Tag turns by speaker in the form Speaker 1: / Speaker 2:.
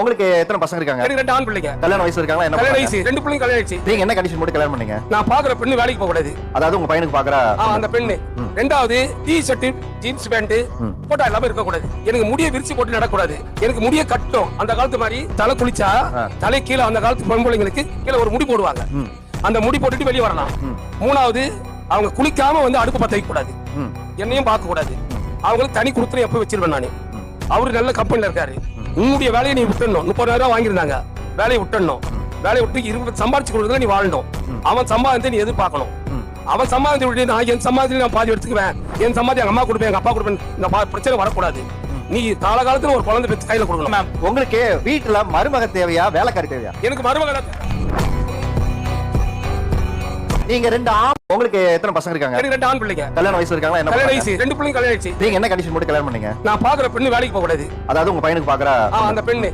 Speaker 1: உங்களுக்கு எத்தனை பசங்க இருக்காங்க?
Speaker 2: எனக்கு 2 ஆண் பிள்ளைங்க.
Speaker 1: கல்யாண வயசு இருக்காங்களா? என்ன
Speaker 2: கல்யாண
Speaker 1: பண்றாங்க?
Speaker 2: வயசு 2 பிள்ளைங்க கல்யாணம் ஆயிடுச்சு.
Speaker 1: நீங்க என்ன கண்டிஷன் போட்டு கல்யாணம் பண்ணீங்க?
Speaker 2: நான் பாக்குற பெண்ணு வேலைக்கு போக கூடாது.
Speaker 1: அதாவது உங்க பையனுக்கு பாக்குற
Speaker 2: அந்த பெண்ணு. ரெண்டாவது டீ ஷர்ட், ஜீன்ஸ் பேண்ட் போட்டா எல்லாமே இருக்க கூடாது. எனக்கு முடிய விரிச்சு போட்டு நடக்க கூடாது. எனக்கு முடிய கட்டும். அந்த காலத்து மாதிரி தலை குளிச்சா தலை கீழே அந்த காலத்து பொம்பளைங்களுக்கு கீழே ஒரு முடி போடுவாங்க. அந்த முடி போட்டுட்டு வெளியே வரலாம். மூணாவது அவங்க குளிக்காம வந்து அடுப்பு பத்த வைக்க கூடாது. என்னையும் பார்க்க கூடாது. அவங்களுக்கு தனி கொடுத்து எப்ப வச்சிருவேன் நானு. அவரு நல்ல கம்பெனில இருக்காரு. உன்னுடைய வேலையை நீ விட்டுடணும். 30,000 வாங்கியிருந்தாங்க. வேலையை விட்டுடணும். வேலையை விட்டு 20 சம்பாதிச்சு கொடுத்தா நீ வாழணும். அவன் சம்பாதித்தை நீ எதிர்பார்க்கணும். அவன் சம்பாதிச்சு விட்டு நான் என் சம்பாதிச்சு நான் பாதி எடுத்துக்குவேன். என் சம்பாதி எங்க அம்மா கொடுப்பேன், எங்க அப்பா கொடுப்பேன். இந்த பிரச்சனை வரக்கூடாது. நீ காலகாலத்துல ஒரு குழந்தை பெற்று கையில கொடுக்கணும்.
Speaker 1: மேம், உங்களுக்கு வீட்டுல மருமக தேவையா வேலைக்காரி தேவையா?
Speaker 2: எனக்கு மருமக.
Speaker 1: நீங்க 2 உங்களுக்கு எத்தனை பசங்க இருக்காங்க?
Speaker 2: எனக்கு 2 ஆண் பிள்ளைங்க.
Speaker 1: கல்யாண வயசு இருக்காங்களா? என்ன
Speaker 2: கல்யாண
Speaker 1: பண்றாங்க?
Speaker 2: வயசு 2 பிள்ளைங்க கல்யாணம் ஆயிடுச்சு.
Speaker 1: நீங்க என்ன கண்டிஷன் போட்டு கல்யாணம் பண்ணீங்க?
Speaker 2: நான் பாக்குற பெண்ணு வேலைக்கு போக கூடாது.
Speaker 1: அதாவது உங்க பையனுக்கு பாக்குற
Speaker 2: அந்த பெண்ணு